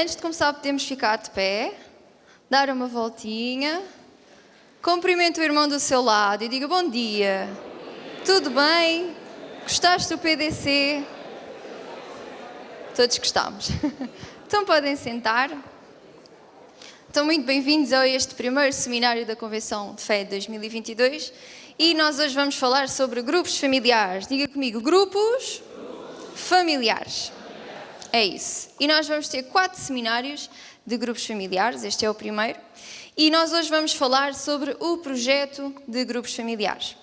Antes de começar, podemos ficar de pé, dar uma voltinha, cumprimente o irmão do seu lado e diga bom dia. Tudo bem? Gostaste do PDC? Todos gostamos. Então podem sentar. Estão muito bem-vindos a este primeiro seminário da Convenção de Fé de 2022 e nós hoje vamos falar sobre grupos familiares. Diga comigo, grupos familiares. É isso. E nós vamos ter 4 seminários de grupos familiares, este é o primeiro, e nós hoje vamos falar sobre o projeto de grupos familiares.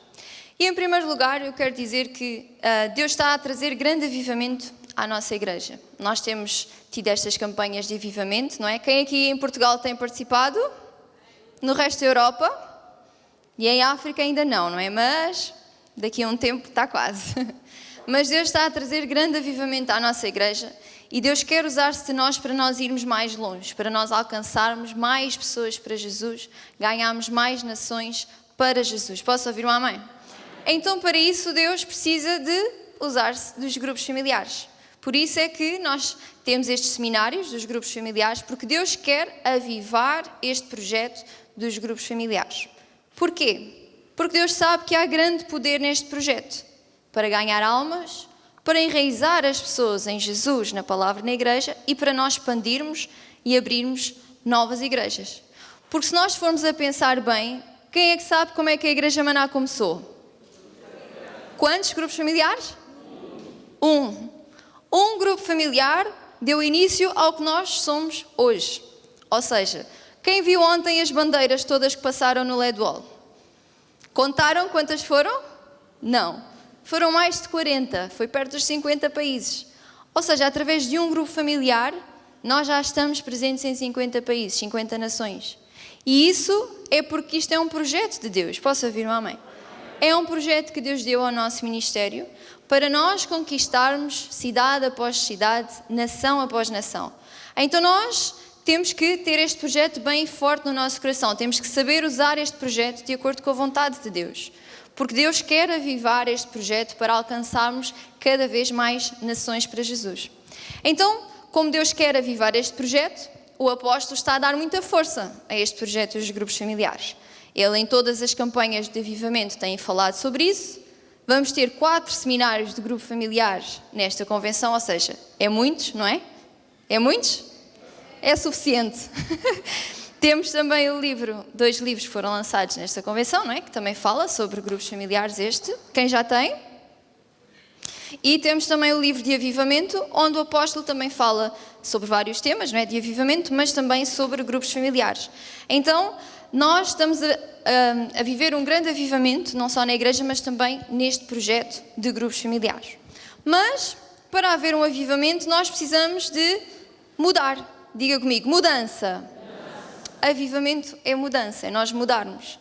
E em primeiro lugar eu quero dizer que Deus está a trazer grande avivamento à nossa igreja. Nós temos tido estas campanhas de avivamento, não é? Quem aqui em Portugal tem participado? No resto da Europa? E em África ainda não é? Mas daqui a um tempo está quase. Mas Deus está a trazer grande avivamento à nossa igreja e Deus quer usar-se de nós para nós irmos mais longe, para nós alcançarmos mais pessoas para Jesus, ganharmos mais nações para Jesus. Posso ouvir um amém? Então, para isso, Deus precisa de usar-se dos grupos familiares. Por isso é que nós temos estes seminários dos grupos familiares, porque Deus quer avivar este projeto dos grupos familiares. Porquê? Porque Deus sabe que há grande poder neste projeto, para ganhar almas, para enraizar as pessoas em Jesus, na palavra, na igreja, e para nós expandirmos e abrirmos novas igrejas. Porque se nós formos a pensar bem, quem é que sabe como é que a Igreja Maná começou? Quantos grupos familiares? Um grupo familiar deu início ao que nós somos hoje. Ou seja, quem viu ontem as bandeiras todas que passaram no LED Wall? Contaram quantas foram? Não. Foram mais de 40, foi perto dos 50 países. Ou seja, através de um grupo familiar, nós já estamos presentes em 50 países, 50 nações. E isso é porque isto é um projeto de Deus. Posso ouvir um amém? É um projeto que Deus deu ao nosso ministério para nós conquistarmos cidade após cidade, nação após nação. Então nós temos que ter este projeto bem forte no nosso coração. Temos que saber usar este projeto de acordo com a vontade de Deus. Porque Deus quer avivar este projeto para alcançarmos cada vez mais nações para Jesus. Então, como Deus quer avivar este projeto, o apóstolo está a dar muita força a este projeto dos grupos familiares. Ele, em todas as campanhas de avivamento, tem falado sobre isso. Vamos ter 4 seminários de grupo familiares nesta convenção, ou seja, é muitos, não é? É muitos? É suficiente. Temos também o livro, 2 livros que foram lançados nesta convenção, não é? Que também fala sobre grupos familiares quem já tem. E temos também o livro de avivamento, onde o apóstolo também fala sobre vários temas, não é? De avivamento, mas também sobre grupos familiares. Então, nós estamos a viver um grande avivamento, não só na igreja, mas também neste projeto de grupos familiares. Mas, para haver um avivamento, nós precisamos de mudar. Diga comigo, mudança. Avivamento é mudança, é nós mudarmos.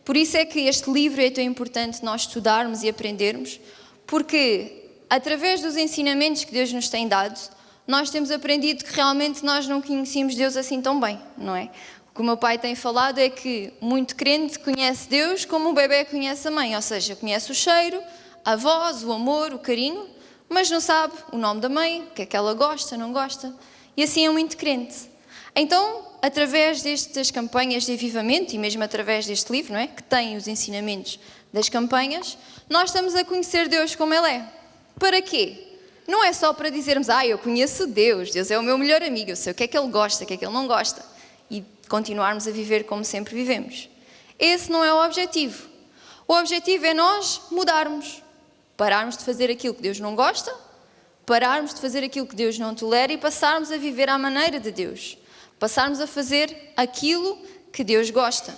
Por isso é que este livro é tão importante nós estudarmos e aprendermos, porque através dos ensinamentos que Deus nos tem dado, nós temos aprendido que realmente nós não conhecíamos Deus assim tão bem, não é? O que o meu pai tem falado é que muito crente conhece Deus como um bebê conhece a mãe, ou seja, conhece o cheiro, a voz, o amor, o carinho, mas não sabe o nome da mãe, o que é que ela gosta, não gosta, e assim é muito crente. Então, através destas campanhas de avivamento e mesmo através deste livro, não é? Que tem os ensinamentos das campanhas, nós estamos a conhecer Deus como Ele é. Para quê? Não é só para dizermos, eu conheço Deus, Deus é o meu melhor amigo, eu sei o que é que Ele gosta, o que é que Ele não gosta, e continuarmos a viver como sempre vivemos. Esse não é o objetivo. O objetivo é nós mudarmos, pararmos de fazer aquilo que Deus não gosta, pararmos de fazer aquilo que Deus não tolera e passarmos a viver à maneira de Deus. Passarmos a fazer aquilo que Deus gosta.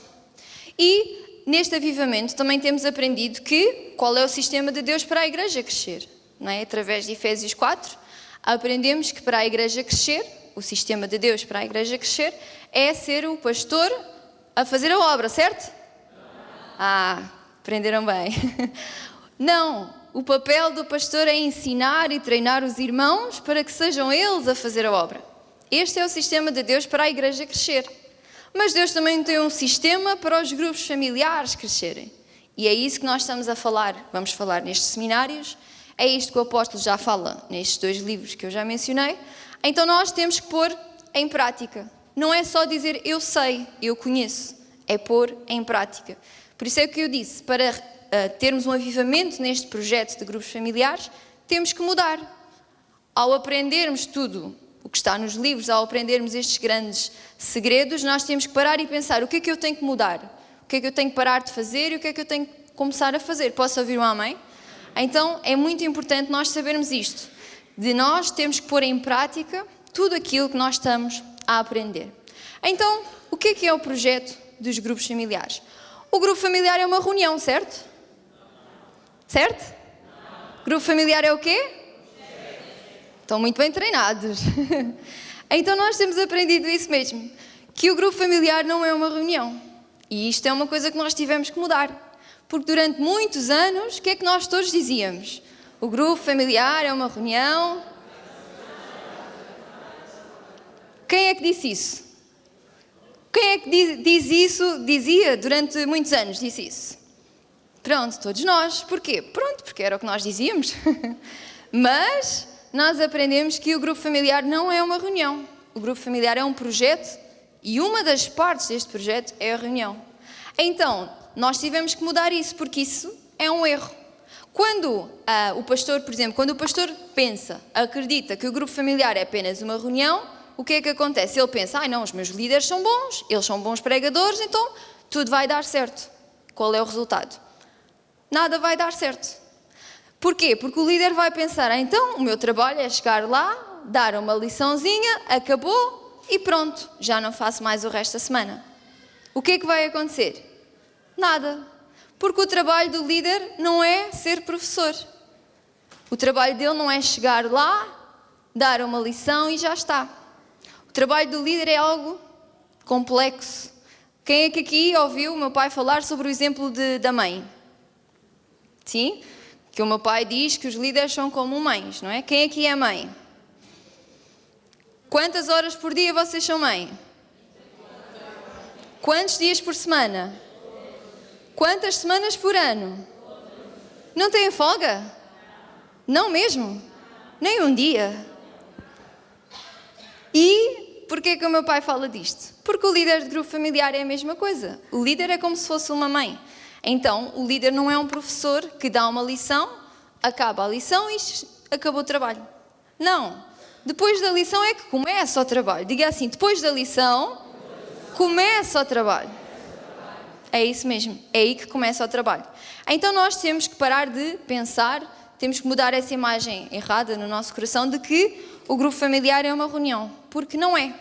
E neste avivamento também temos aprendido qual é o sistema de Deus para a igreja crescer. Não é? Através de Efésios 4, aprendemos que para a igreja crescer, o sistema de Deus para a igreja crescer, é ser o pastor a fazer a obra, certo? Aprenderam bem. Não, o papel do pastor é ensinar e treinar os irmãos para que sejam eles a fazer a obra. Este é o sistema de Deus para a igreja crescer. Mas Deus também tem um sistema para os grupos familiares crescerem. E é isso que nós estamos a falar, vamos falar nestes seminários, é isto que o apóstolo já fala nestes 2 livros que eu já mencionei. Então nós temos que pôr em prática. Não é só dizer eu sei, eu conheço. É pôr em prática. Por isso é que eu disse, para termos um avivamento neste projeto de grupos familiares, temos que mudar. Ao aprendermos tudo o que está nos livros, ao aprendermos estes grandes segredos, nós temos que parar e pensar o que é que eu tenho que mudar? O que é que eu tenho que parar de fazer e o que é que eu tenho que começar a fazer? Posso ouvir um amém? Então é muito importante nós sabermos isto, de nós temos que pôr em prática tudo aquilo que nós estamos a aprender. Então, o que é o projeto dos grupos familiares? O grupo familiar é uma reunião, certo? Certo? Grupo familiar é o quê? Estão muito bem treinados. Então nós temos aprendido isso mesmo, que o grupo familiar não é uma reunião. E isto é uma coisa que nós tivemos que mudar. Porque durante muitos anos, o que é que nós todos dizíamos? O grupo familiar é uma reunião. Quem é que disse isso? Quem é que diz isso, dizia durante muitos anos, disse isso? Pronto, todos nós. Porquê? Pronto, porque era o que nós dizíamos. Mas nós aprendemos que o grupo familiar não é uma reunião. O grupo familiar é um projeto e uma das partes deste projeto é a reunião. Então, nós tivemos que mudar isso, porque isso é um erro. Quando o pastor, por exemplo, quando o pastor pensa, acredita que o grupo familiar é apenas uma reunião, o que é que acontece? Ele pensa, não, os meus líderes são bons, eles são bons pregadores, então tudo vai dar certo. Qual é o resultado? Nada vai dar certo. Porquê? Porque o líder vai pensar, então o meu trabalho é chegar lá, dar uma liçãozinha, acabou e pronto, já não faço mais o resto da semana. O que é que vai acontecer? Nada. Porque o trabalho do líder não é ser professor. O trabalho dele não é chegar lá, dar uma lição e já está. O trabalho do líder é algo complexo. Quem é que aqui ouviu o meu pai falar sobre o exemplo da mãe? Sim? Que o meu pai diz que os líderes são como mães, não é? Quem aqui é mãe? Quantas horas por dia vocês são mãe? Quantos dias por semana? Quantas semanas por ano? Não têm folga? Não mesmo? Nem um dia? E porquê que o meu pai fala disto? Porque o líder de grupo familiar é a mesma coisa. O líder é como se fosse uma mãe. Então, o líder não é um professor que dá uma lição, acaba a lição e acabou o trabalho. Não. Depois da lição é que começa o trabalho. Diga assim, depois da lição, começa o trabalho. É isso mesmo, é aí que começa o trabalho. Então nós temos que parar de pensar, temos que mudar essa imagem errada no nosso coração de que o grupo familiar é uma reunião, porque não é.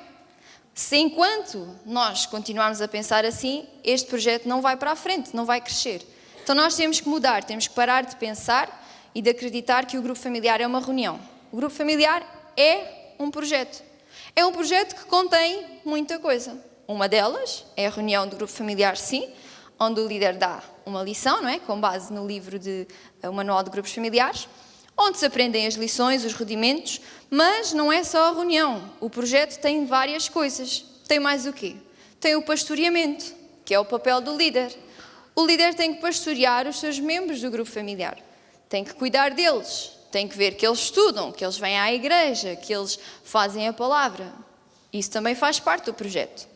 Se enquanto nós continuarmos a pensar assim, este projeto não vai para a frente, não vai crescer. Então nós temos que mudar, temos que parar de pensar e de acreditar que o grupo familiar é uma reunião. O grupo familiar é um projeto. É um projeto que contém muita coisa. Uma delas é a reunião do grupo familiar, sim, onde o líder dá uma lição, não é? Com base no livro o Manual de Grupos Familiares, onde se aprendem as lições, os rudimentos, mas não é só a reunião. O projeto tem várias coisas. Tem mais o quê? Tem o pastoreamento, que é o papel do líder. O líder tem que pastorear os seus membros do grupo familiar. Tem que cuidar deles, tem que ver que eles estudam, que eles vêm à igreja, que eles fazem a palavra. Isso também faz parte do projeto.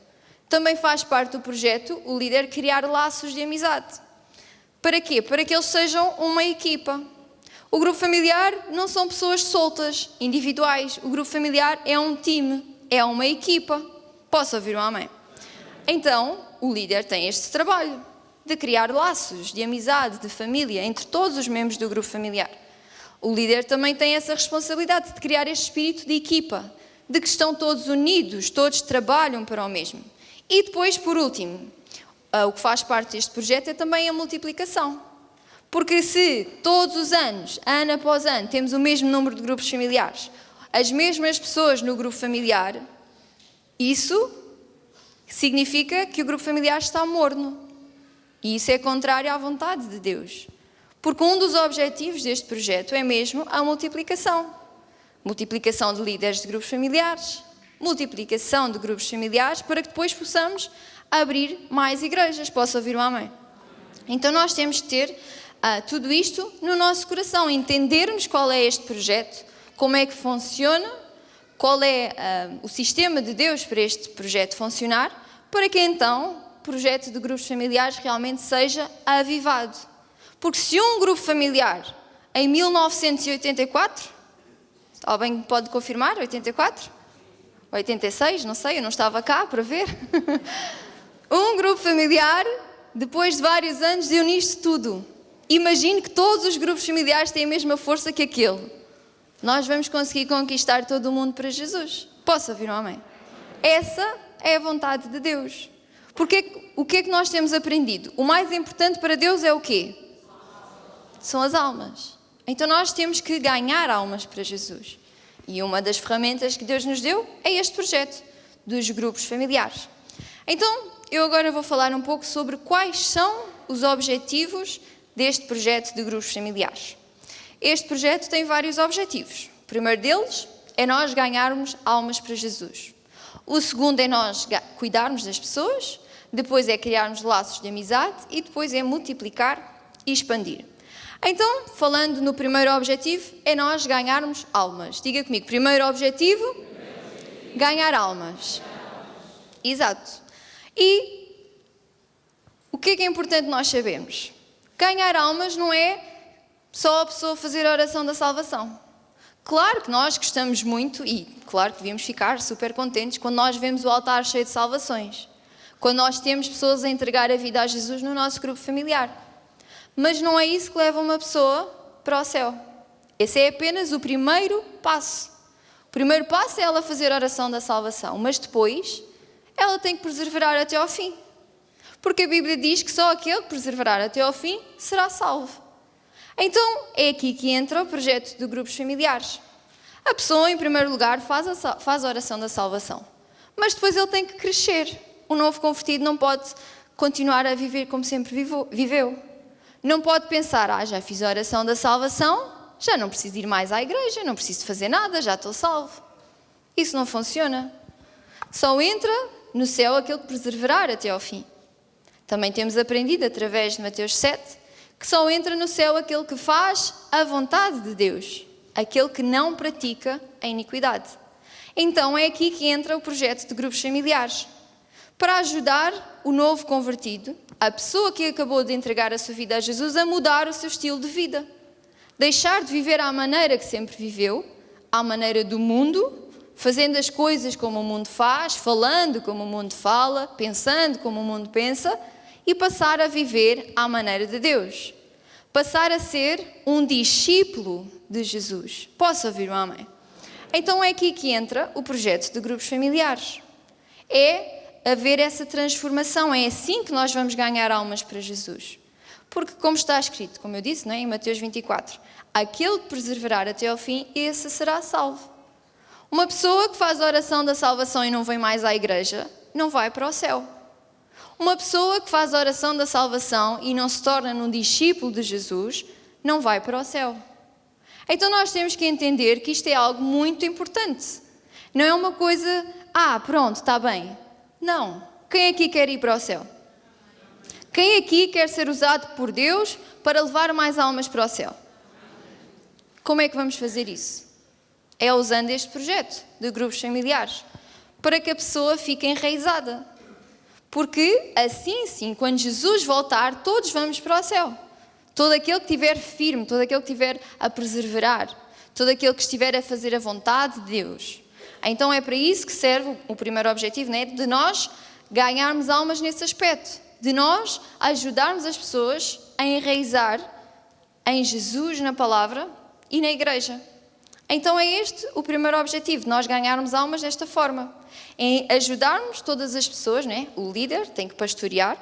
Também faz parte do projeto o líder criar laços de amizade. Para quê? Para que eles sejam uma equipa. O grupo familiar não são pessoas soltas, individuais. O grupo familiar é um time, é uma equipa. Posso ouvir um amém? Então, o líder tem este trabalho de criar laços de amizade, de família, entre todos os membros do grupo familiar. O líder também tem essa responsabilidade de criar este espírito de equipa, de que estão todos unidos, todos trabalham para o mesmo. E depois, por último, o que faz parte deste projeto é também a multiplicação. Porque se todos os anos, ano após ano, temos o mesmo número de grupos familiares, as mesmas pessoas no grupo familiar, isso significa que o grupo familiar está morno. E isso é contrário à vontade de Deus. Porque um dos objetivos deste projeto é mesmo a multiplicação. Multiplicação de líderes de grupos familiares, multiplicação de grupos familiares para que depois possamos abrir mais igrejas. Posso ouvir um amém? Então nós temos que ter tudo isto no nosso coração, entendermos qual é este projeto, como é que funciona, qual é o sistema de Deus para este projeto funcionar, para que então o projeto de grupos familiares realmente seja avivado. Porque se um grupo familiar em 1984, alguém pode confirmar, 84? 86, não sei, eu não estava cá para ver. Um grupo familiar, depois de vários anos, deu nisto tudo. Imagine que todos os grupos familiares têm a mesma força que aquele. Nós vamos conseguir conquistar todo o mundo para Jesus. Posso ouvir um amém? Essa é a vontade de Deus. Porque o que é que nós temos aprendido? O mais importante para Deus é o quê? São as almas. Então nós temos que ganhar almas para Jesus. E uma das ferramentas que Deus nos deu é este projeto dos grupos familiares. Então, eu agora vou falar um pouco sobre quais são os objetivos deste projeto de grupos familiares. Este projeto tem vários objetivos. O primeiro deles é nós ganharmos almas para Jesus. O segundo é nós cuidarmos das pessoas. Depois é criarmos laços de amizade. E depois é multiplicar e expandir. Então, falando no primeiro objetivo, é nós ganharmos almas. Diga comigo, primeiro objetivo, ganhar almas. Exato. E o que é importante nós sabermos? Ganhar almas não é só a pessoa fazer a oração da salvação. Claro que nós gostamos muito e claro que devíamos ficar super contentes quando nós vemos o altar cheio de salvações. Quando nós temos pessoas a entregar a vida a Jesus no nosso grupo familiar. Mas não é isso que leva uma pessoa para o céu. Esse é apenas o primeiro passo. O primeiro passo é ela fazer a oração da salvação, mas depois ela tem que perseverar até ao fim. Porque a Bíblia diz que só aquele que perseverar até ao fim será salvo. Então é aqui que entra o projeto de grupos familiares. A pessoa, em primeiro lugar, faz a oração da salvação. Mas depois ele tem que crescer. O novo convertido não pode continuar a viver como sempre viveu. Não pode pensar, já fiz a oração da salvação, já não preciso ir mais à igreja, não preciso fazer nada, já estou salvo. Isso não funciona. Só entra no céu aquele que perseverar até ao fim. Também temos aprendido, através de Mateus 7, que só entra no céu aquele que faz a vontade de Deus, aquele que não pratica a iniquidade. Então é aqui que entra o projeto de grupos familiares. Para ajudar o novo convertido, a pessoa que acabou de entregar a sua vida a Jesus, a mudar o seu estilo de vida. Deixar de viver à maneira que sempre viveu, à maneira do mundo, fazendo as coisas como o mundo faz, falando como o mundo fala, pensando como o mundo pensa, e passar a viver à maneira de Deus. Passar a ser um discípulo de Jesus. Posso ouvir um amém? Então é aqui que entra o projeto de grupos familiares. É haver essa transformação, é assim que nós vamos ganhar almas para Jesus. Porque, como está escrito, como eu disse, em Mateus 24, aquele que perseverar até ao fim, esse será salvo. Uma pessoa que faz a oração da salvação e não vem mais à igreja, não vai para o céu. Uma pessoa que faz a oração da salvação e não se torna um discípulo de Jesus, não vai para o céu. Então nós temos que entender que isto é algo muito importante. Não é uma coisa, pronto, está bem. Não. Quem aqui quer ir para o céu? Quem aqui quer ser usado por Deus para levar mais almas para o céu? Como é que vamos fazer isso? É usando este projeto de grupos familiares, para que a pessoa fique enraizada. Porque assim sim, quando Jesus voltar, todos vamos para o céu. Todo aquele que estiver firme, todo aquele que estiver a perseverar, todo aquele que estiver a fazer a vontade de Deus. Então é para isso que serve o primeiro objetivo, de nós ganharmos almas nesse aspecto, de nós ajudarmos as pessoas a enraizar em Jesus, na palavra e na igreja. Então é este o primeiro objetivo, nós ganharmos almas desta forma, em ajudarmos todas as pessoas, o líder tem que pastorear,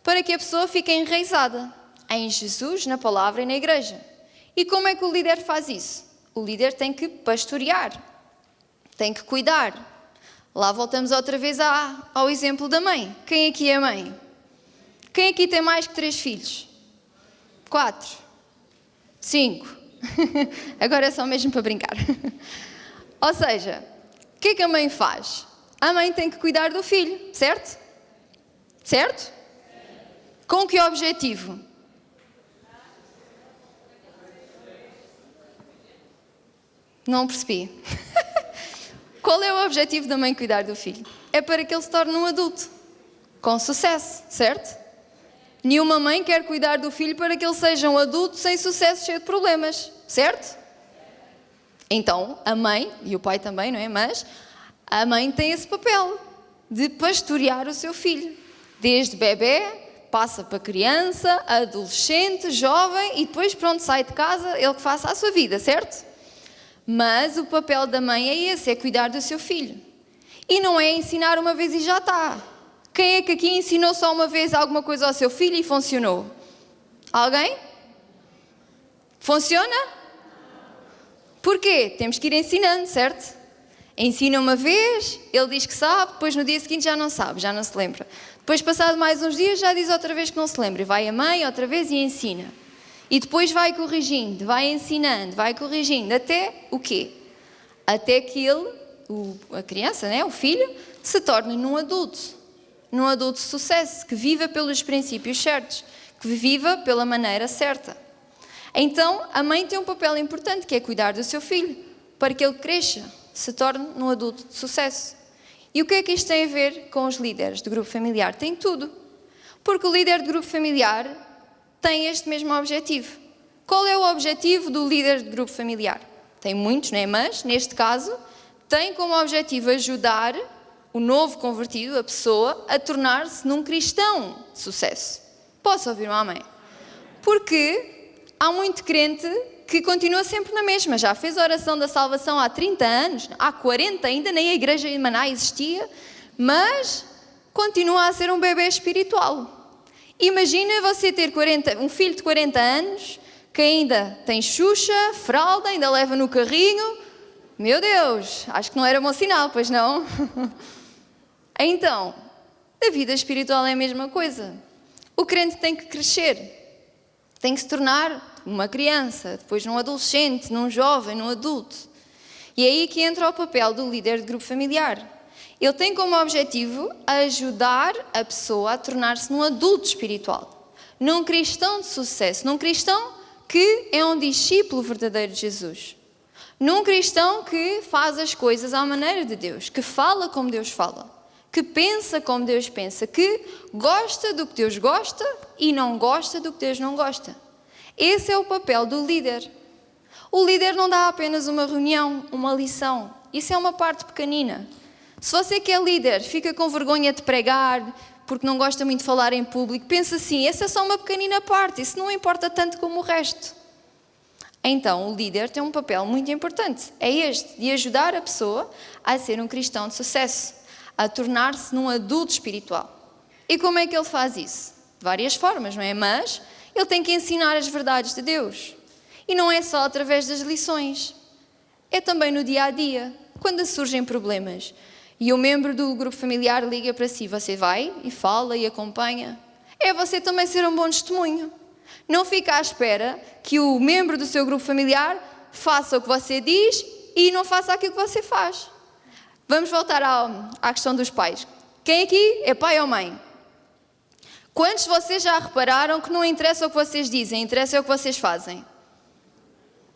para que a pessoa fique enraizada em Jesus, na palavra e na igreja. E como é que o líder faz isso? O líder tem que pastorear. Tem que cuidar. Lá voltamos outra vez ao exemplo da mãe. Quem aqui é mãe? Quem aqui tem mais que 3 filhos? 4? 5? Agora é só mesmo para brincar. Ou seja, o que é que a mãe faz? A mãe tem que cuidar do filho, certo? Certo? Com que objetivo? Não percebi. Qual é o objetivo da mãe cuidar do filho? É para que ele se torne um adulto, com sucesso, certo? Nenhuma mãe quer cuidar do filho para que ele seja um adulto sem sucesso, cheio de problemas, certo? Então, a mãe, e o pai também, não é? Mas a mãe tem esse papel de pastorear o seu filho. Desde bebê, passa para criança, adolescente, jovem e depois pronto, sai de casa, ele que faça a sua vida, certo? Mas o papel da mãe é esse, é cuidar do seu filho. E não é ensinar uma vez e já está. Quem é que aqui ensinou só uma vez alguma coisa ao seu filho e funcionou? Alguém? Funciona? Porquê? Temos que ir ensinando, certo? Ensina uma vez, ele diz que sabe, depois no dia seguinte já não sabe, já não se lembra. Depois, passado mais uns dias, já diz outra vez que não se lembra. E vai a mãe outra vez e ensina. E depois vai corrigindo, vai ensinando, vai corrigindo. Até o quê? Até que ele, a criança, né, o filho, se torne num adulto de sucesso, que viva pelos princípios certos, que viva pela maneira certa. Então, a mãe tem um papel importante, que é cuidar do seu filho, para que ele cresça, se torne num adulto de sucesso. E o que é que isto tem a ver com os líderes do grupo familiar? Tem tudo. Porque o líder do grupo familiar tem este mesmo objetivo. Qual é o objetivo do líder do grupo familiar? Tem muitos, não é? Mas, neste caso, tem como objetivo ajudar o novo convertido, a pessoa, a tornar-se num cristão de sucesso. Posso ouvir um amém? Porque há muito crente que continua sempre na mesma. Já fez a oração da salvação há 30 anos, há 40 ainda, nem a igreja de Maná existia, mas continua a ser um bebê espiritual. Imagina você ter um filho de 40 anos, que ainda tem xuxa, fralda, ainda leva no carrinho. Meu Deus, acho que não era bom sinal, pois não? Então, a vida espiritual é a mesma coisa. O crente tem que crescer, tem que se tornar uma criança, depois num adolescente, num jovem, num adulto. E é aí que entra o papel do líder de grupo familiar. Ele tem como objetivo ajudar a pessoa a tornar-se num adulto espiritual, num cristão de sucesso, num cristão que é um discípulo verdadeiro de Jesus, num cristão que faz as coisas à maneira de Deus, que fala como Deus fala, que pensa como Deus pensa, que gosta do que Deus gosta e não gosta do que Deus não gosta. Esse é o papel do líder. O líder não dá apenas uma reunião, uma lição. Isso é uma parte pequenina. Se você que é líder fica com vergonha de pregar, porque não gosta muito de falar em público, pensa assim, essa é só uma pequenina parte, isso não importa tanto como o resto. Então, o líder tem um papel muito importante. É este, de ajudar a pessoa a ser um cristão de sucesso, a tornar-se num adulto espiritual. E como é que ele faz isso? De várias formas, não é? Mas ele tem que ensinar as verdades de Deus. E não é só através das lições. É também no dia a dia, quando surgem problemas. E o membro do grupo familiar liga para si, você vai e fala e acompanha. É você também ser um bom testemunho. Não fica à espera que o membro do seu grupo familiar faça o que você diz e não faça aquilo que você faz. Vamos voltar à questão dos pais. Quem aqui é pai ou mãe? Quantos de vocês já repararam que não interessa o que vocês dizem, interessa o que vocês fazem?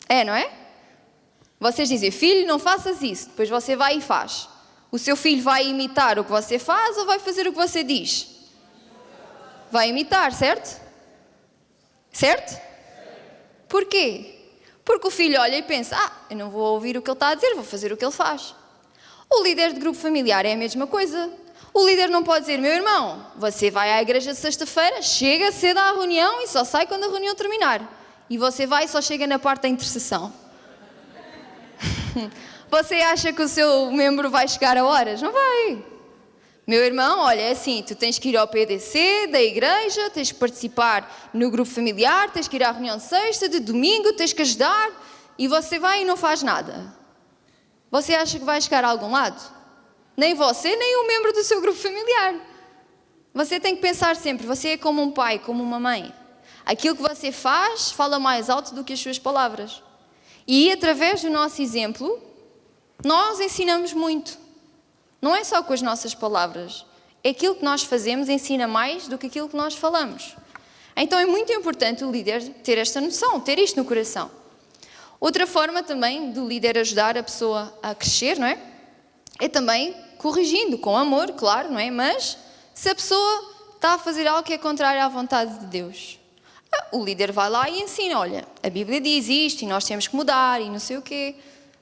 É, não é? Vocês dizem, filho, não faças isso. Depois você vai e faz. O seu filho vai imitar o que você faz ou vai fazer o que você diz? Vai imitar, certo? Certo? Porquê? Porque o filho olha e pensa, eu não vou ouvir o que ele está a dizer, vou fazer o que ele faz. O líder de grupo familiar é a mesma coisa. O líder não pode dizer, meu irmão, você vai à igreja de sexta-feira, chega cedo à reunião e só sai quando a reunião terminar. E você vai e só chega na parte da intercessão. Você acha que o seu membro vai chegar a horas? Não vai. Meu irmão, olha, é assim, tu tens que ir ao PDC da igreja, tens que participar no grupo familiar, tens que ir à reunião de sexta, de domingo, tens que ajudar, e você vai e não faz nada. Você acha que vai chegar a algum lado? Nem você, nem o membro do seu grupo familiar. Você tem que pensar sempre, você é como um pai, como uma mãe. Aquilo que você faz fala mais alto do que as suas palavras. E através do nosso exemplo, nós ensinamos muito. Não é só com as nossas palavras. Aquilo que nós fazemos ensina mais do que aquilo que nós falamos. Então é muito importante o líder ter esta noção, ter isto no coração. Outra forma também do líder ajudar a pessoa a crescer, não é? É também corrigindo, com amor, claro, não é? Mas se a pessoa está a fazer algo que é contrário à vontade de Deus, o líder vai lá e ensina, olha, a Bíblia diz isto e nós temos que mudar e não sei o quê.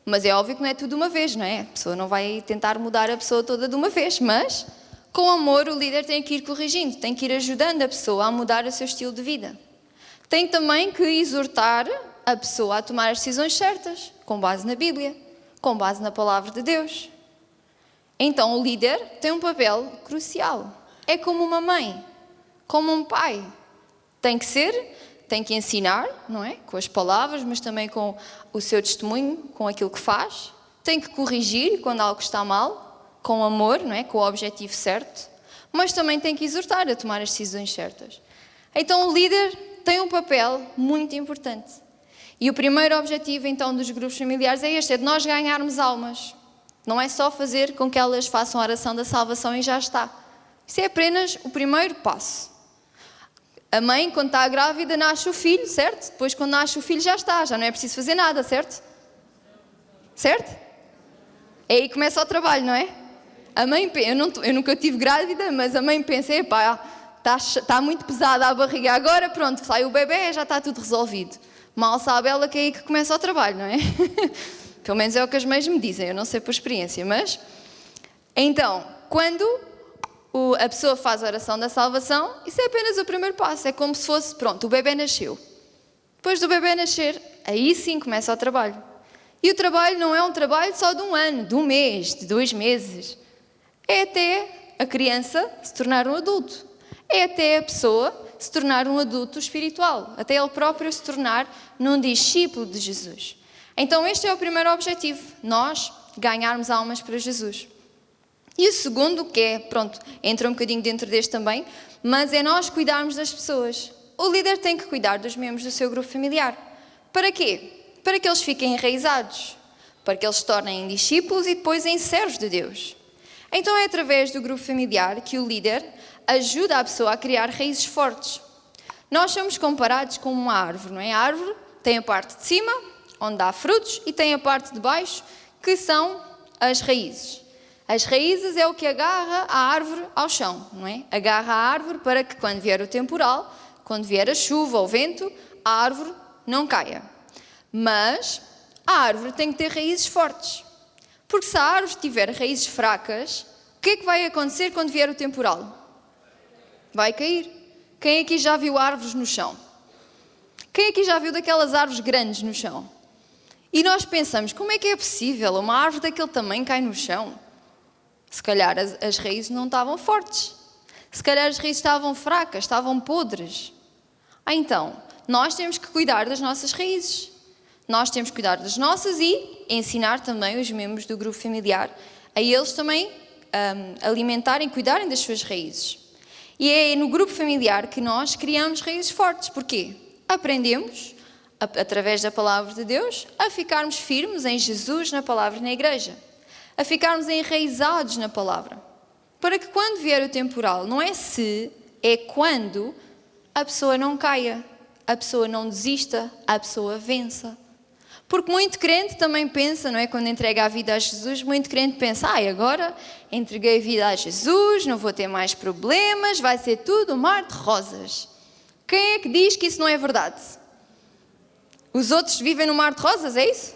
Mas é óbvio que não é tudo de uma vez, não é? A pessoa não vai tentar mudar a pessoa toda de uma vez, mas com amor o líder tem que ir corrigindo, tem que ir ajudando a pessoa a mudar o seu estilo de vida. Tem também que exortar a pessoa a tomar as decisões certas, com base na Bíblia, com base na palavra de Deus. Então o líder tem um papel crucial. É como uma mãe, como um pai. Tem que ensinar, não é? Com as palavras, mas também com o seu testemunho, com aquilo que faz. Tem que corrigir quando algo está mal, com amor, não é? Com o objetivo certo. Mas também tem que exortar a tomar as decisões certas. Então o líder tem um papel muito importante. E o primeiro objetivo então dos grupos familiares é este, é de nós ganharmos almas. Não é só fazer com que elas façam a oração da salvação e já está. Isso é apenas o primeiro passo. A mãe, quando está grávida, nasce o filho, certo? Depois, quando nasce o filho, já está. Já não é preciso fazer nada, certo? Certo? É aí que começa o trabalho, não é? A mãe, eu nunca tive grávida, mas a mãe pensa, epá, está muito pesada a barriga agora, pronto, sai o bebê, já está tudo resolvido. Mal sabe ela que é aí que começa o trabalho, não é? Pelo menos é o que as mães me dizem, eu não sei por experiência, mas... Então, quando a pessoa faz a oração da salvação, isso é apenas o primeiro passo, é como se fosse, pronto, o bebê nasceu. Depois do bebê nascer, aí sim começa o trabalho. E o trabalho não é um trabalho só de um ano, de um mês, de 2 meses. É até a criança se tornar um adulto. É até a pessoa se tornar um adulto espiritual. Até ele próprio se tornar num discípulo de Jesus. Então este é o primeiro objetivo, nós ganharmos almas para Jesus. E o segundo, que é, pronto, entra um bocadinho dentro deste também, mas é nós cuidarmos das pessoas. O líder tem que cuidar dos membros do seu grupo familiar. Para quê? Para que eles fiquem enraizados, para que eles se tornem discípulos e depois em servos de Deus. Então é através do grupo familiar que o líder ajuda a pessoa a criar raízes fortes. Nós somos comparados com uma árvore, não é? A árvore tem a parte de cima, onde dá frutos, e tem a parte de baixo, que são as raízes. As raízes é o que agarra a árvore ao chão, não é? Agarra a árvore para que quando vier o temporal, quando vier a chuva ou o vento, a árvore não caia. Mas a árvore tem que ter raízes fortes. Porque se a árvore tiver raízes fracas, o que é que vai acontecer quando vier o temporal? Vai cair. Quem aqui já viu árvores no chão? Quem aqui já viu daquelas árvores grandes no chão? E nós pensamos, como é que é possível uma árvore daquele tamanho cair no chão? Se calhar as raízes não estavam fortes. Se calhar as raízes estavam fracas, estavam podres. Então, nós temos que cuidar das nossas raízes. Nós temos que cuidar das nossas e ensinar também os membros do grupo familiar a eles também alimentarem, cuidarem das suas raízes. E é no grupo familiar que nós criamos raízes fortes. Porquê? Aprendemos, através da palavra de Deus, a ficarmos firmes em Jesus, na palavra e na igreja. A ficarmos enraizados na palavra. Para que quando vier o temporal, não é se, é quando a pessoa não caia, a pessoa não desista, a pessoa vença. Porque muito crente também pensa, não é? Quando entrega a vida a Jesus, muito crente pensa, agora entreguei a vida a Jesus, não vou ter mais problemas, vai ser tudo um mar de rosas. Quem é que diz que isso não é verdade? Os outros vivem no mar de rosas, é isso?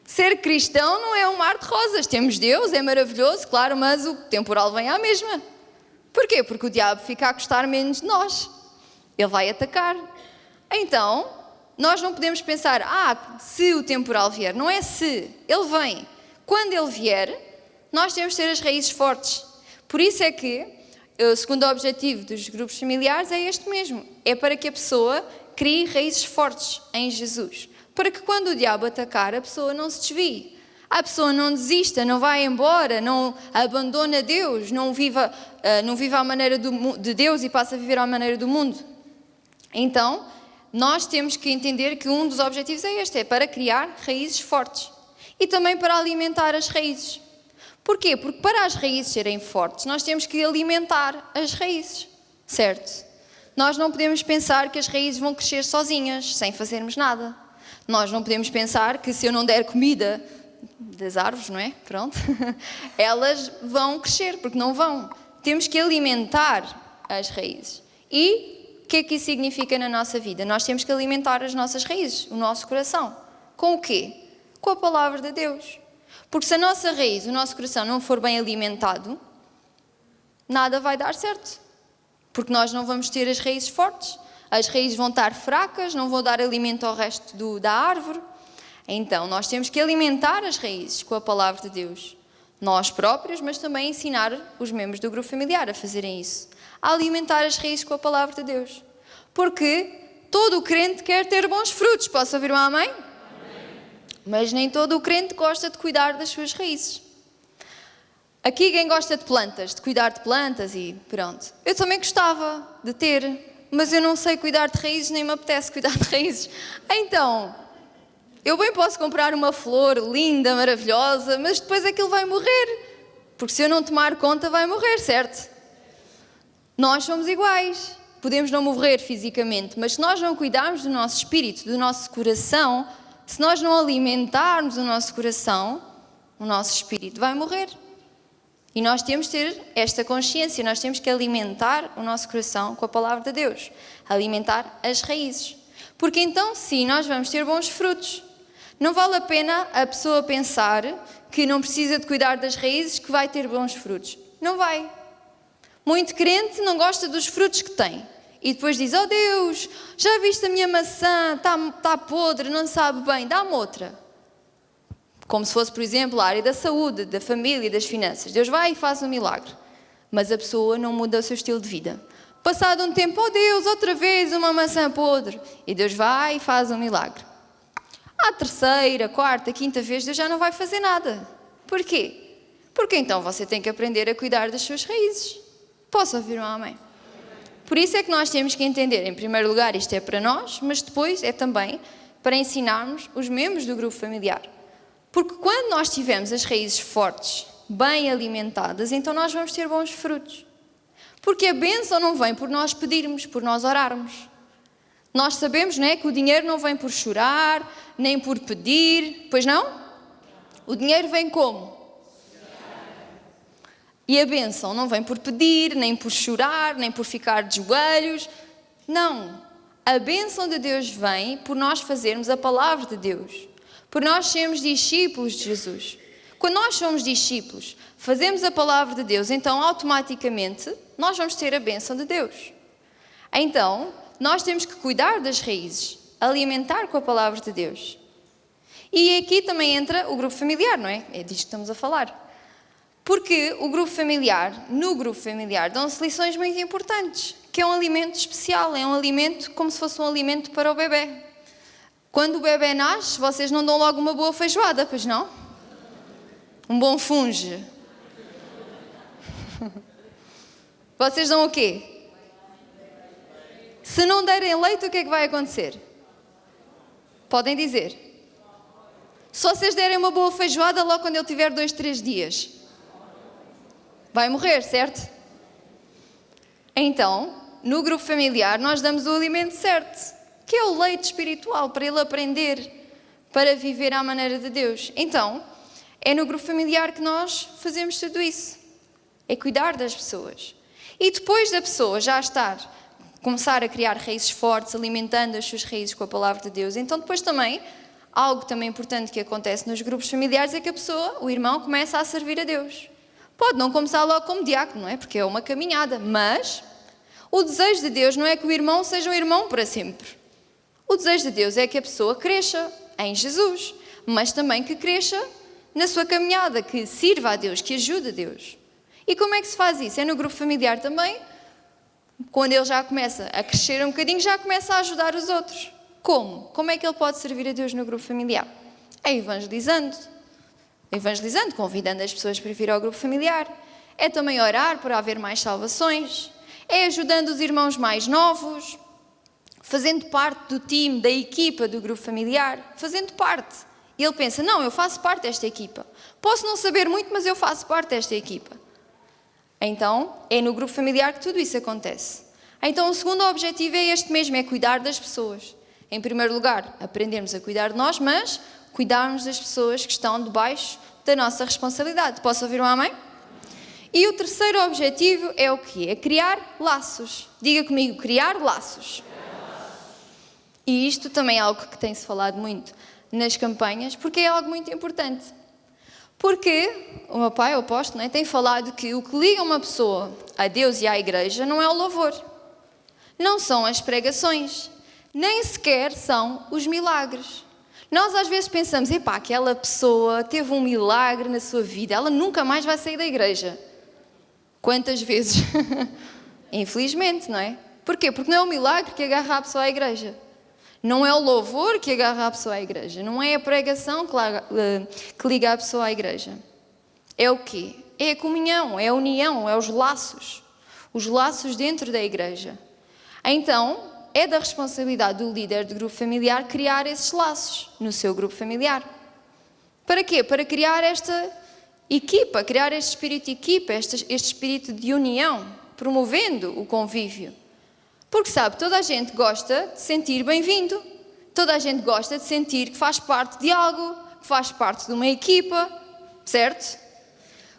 Ser cristão não é um mar de rosas. Temos Deus, é maravilhoso, claro, mas o temporal vem à mesma. Porquê? Porque o diabo fica a gostar menos de nós. Ele vai atacar. Então, nós não podemos pensar, se o temporal vier. Não é se, ele vem. Quando ele vier, nós temos de ter as raízes fortes. Por isso é que o segundo objetivo dos grupos familiares é este mesmo. É para que a pessoa crie raízes fortes em Jesus. Para que quando o diabo atacar, a pessoa não se desvie. A pessoa não desista, não vá embora, não abandona Deus, não viva à maneira de Deus e passa a viver à maneira do mundo. Então, nós temos que entender que um dos objetivos é este, é para criar raízes fortes. E também para alimentar as raízes. Porquê? Porque para as raízes serem fortes, nós temos que alimentar as raízes, certo? Nós não podemos pensar que as raízes vão crescer sozinhas, sem fazermos nada. Nós não podemos pensar que se eu não der comida das árvores, não é? Pronto. Elas vão crescer, porque não vão. Temos que alimentar as raízes. E o que é que isso significa na nossa vida? Nós temos que alimentar as nossas raízes, o nosso coração. Com o quê? Com a palavra de Deus. Porque se a nossa raiz, o nosso coração não for bem alimentado, nada vai dar certo. Porque nós não vamos ter as raízes fortes. As raízes vão estar fracas, não vão dar alimento ao resto da árvore. Então, nós temos que alimentar as raízes com a palavra de Deus. Nós próprios, mas também ensinar os membros do grupo familiar a fazerem isso. A alimentar as raízes com a palavra de Deus. Porque todo o crente quer ter bons frutos. Posso ouvir um amém? Amém. Mas nem todo o crente gosta de cuidar das suas raízes. Aqui quem gosta de plantas, de cuidar de plantas e pronto. Eu também gostava de ter, mas eu não sei cuidar de raízes, nem me apetece cuidar de raízes. Então, eu bem posso comprar uma flor linda, maravilhosa, mas depois aquilo vai morrer. Porque se eu não tomar conta, vai morrer, certo? Nós somos iguais. Podemos não morrer fisicamente, mas se nós não cuidarmos do nosso espírito, do nosso coração, se nós não alimentarmos o nosso coração, o nosso espírito vai morrer. E nós temos que ter esta consciência, nós temos que alimentar o nosso coração com a palavra de Deus, alimentar as raízes. Porque então, sim, nós vamos ter bons frutos. Não vale a pena a pessoa pensar que não precisa de cuidar das raízes, que vai ter bons frutos. Não vai. Muito crente não gosta dos frutos que tem. E depois diz, oh Deus, já viste a minha maçã, está podre, não sabe bem, dá-me outra. Como se fosse, por exemplo, a área da saúde, da família, das finanças. Deus vai e faz um milagre. Mas a pessoa não muda o seu estilo de vida. Passado um tempo, oh Deus, outra vez uma maçã podre. E Deus vai e faz um milagre. À terceira, quarta, quinta vez, Deus já não vai fazer nada. Porquê? Porque então você tem que aprender a cuidar das suas raízes. Posso ouvir um amém? Por isso é que nós temos que entender, em primeiro lugar, isto é para nós, mas depois é também para ensinarmos os membros do grupo familiar. Porque quando nós tivermos as raízes fortes, bem alimentadas, então nós vamos ter bons frutos. Porque a bênção não vem por nós pedirmos, por nós orarmos. Nós sabemos, não é, que o dinheiro não vem por chorar, nem por pedir, pois não? O dinheiro vem como? E a bênção não vem por pedir, nem por chorar, nem por ficar de joelhos. Não. A bênção de Deus vem por nós fazermos a palavra de Deus. Por nós sermos discípulos de Jesus. Quando nós somos discípulos, fazemos a palavra de Deus, então automaticamente nós vamos ter a bênção de Deus. Então, nós temos que cuidar das raízes, alimentar com a palavra de Deus. E aqui também entra o grupo familiar, não é? É disto que estamos a falar. Porque o grupo familiar, no grupo familiar, dão-se lições muito importantes, que é um alimento especial, é um alimento como se fosse um alimento para o bebê. Quando o bebê nasce, vocês não dão logo uma boa feijoada, pois não? Um bom funge. Vocês dão o quê? Se não derem leite, o que é que vai acontecer? Podem dizer. Se vocês derem uma boa feijoada, logo quando ele tiver 2, 3 dias, vai morrer, certo? Então, no grupo familiar, nós damos o alimento certo, que é o leite espiritual, para ele aprender, para viver à maneira de Deus. Então, é no grupo familiar que nós fazemos tudo isso. É cuidar das pessoas. E depois da pessoa já começar a criar raízes fortes, alimentando as suas raízes com a palavra de Deus, então depois também, algo também importante que acontece nos grupos familiares é que a pessoa, o irmão, começa a servir a Deus. Pode não começar logo como diácono, não é? Porque é uma caminhada, mas o desejo de Deus não é que o irmão seja um irmão para sempre. O desejo de Deus é que a pessoa cresça em Jesus, mas também que cresça na sua caminhada, que sirva a Deus, que ajude a Deus. E como é que se faz isso? É no grupo familiar também. Quando ele já começa a crescer um bocadinho, já começa a ajudar os outros. Como? Como é que ele pode servir a Deus no grupo familiar? É evangelizando, convidando as pessoas para vir ao grupo familiar. É também orar para haver mais salvações. É ajudando os irmãos mais novos, fazendo parte do time, da equipa do grupo familiar, fazendo parte. E ele pensa, não, eu faço parte desta equipa. Posso não saber muito, mas eu faço parte desta equipa. Então, é no grupo familiar que tudo isso acontece. Então, o segundo objetivo é este mesmo, é cuidar das pessoas. Em primeiro lugar, aprendermos a cuidar de nós, mas cuidarmos das pessoas que estão debaixo da nossa responsabilidade. Posso ouvir um amém? E o terceiro objetivo é o quê? É criar laços. Diga comigo, criar laços. E isto também é algo que tem-se falado muito nas campanhas, porque é algo muito importante. Porque o meu pai, o apóstolo, tem falado que o que liga uma pessoa a Deus e à igreja não é o louvor, não são as pregações, nem sequer são os milagres. Nós às vezes pensamos, aquela pessoa teve um milagre na sua vida, ela nunca mais vai sair da igreja. Quantas vezes? Infelizmente, não é? Porquê? Porque não é o milagre que agarra a pessoa à igreja. Não é o louvor que agarra a pessoa à igreja. Não é a pregação que liga a pessoa à igreja. É o quê? É a comunhão, é a união, é os laços. Os laços dentro da igreja. Então, é da responsabilidade do líder do grupo familiar criar esses laços no seu grupo familiar. Para quê? Para criar esta equipa, criar este espírito de equipa, este espírito de união, promovendo o convívio. Porque sabe, toda a gente gosta de sentir bem-vindo, toda a gente gosta de sentir que faz parte de algo, que faz parte de uma equipa, certo?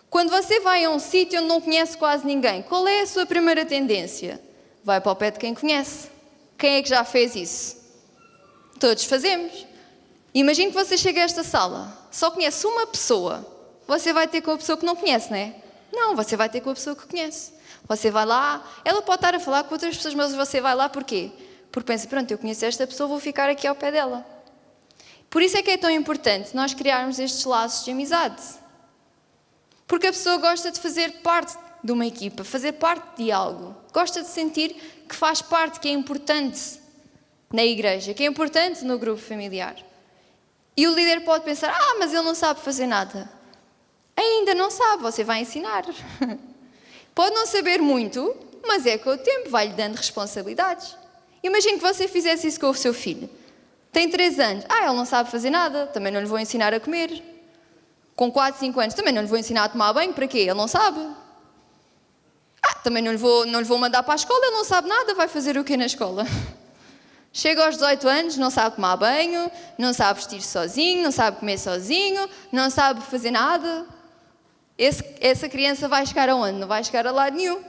Quando você vai a um sítio onde não conhece quase ninguém, qual é a sua primeira tendência? Vai para o pé de quem conhece. Quem é que já fez isso? Todos fazemos. Imagine que você chega a esta sala, só conhece uma pessoa, você vai ter com a pessoa que não conhece, não é? Não, você vai ter com a pessoa que conhece. Você vai lá, ela pode estar a falar com outras pessoas, mas você vai lá porquê? Porque pensa, pronto, eu conheço esta pessoa, vou ficar aqui ao pé dela. Por isso é que é tão importante nós criarmos estes laços de amizade. Porque a pessoa gosta de fazer parte de uma equipa, fazer parte de algo. Gosta de sentir que faz parte, que é importante na igreja, que é importante no grupo familiar. E o líder pode pensar, mas ele não sabe fazer nada. Ainda não sabe, você vai ensinar. Pode não saber muito, mas é com o tempo, vai-lhe dando responsabilidades. Imagine que você fizesse isso com o seu filho. Tem 3 anos. Ele não sabe fazer nada, também não lhe vou ensinar a comer. Com 4, 5 anos, também não lhe vou ensinar a tomar banho, para quê? Ele não sabe. Também não lhe vou mandar para a escola, ele não sabe nada, vai fazer o quê na escola? Chega aos 18 anos, não sabe tomar banho, não sabe vestir-se sozinho, não sabe comer sozinho, não sabe fazer nada. Essa criança vai chegar aonde? Não vai chegar a lado nenhum.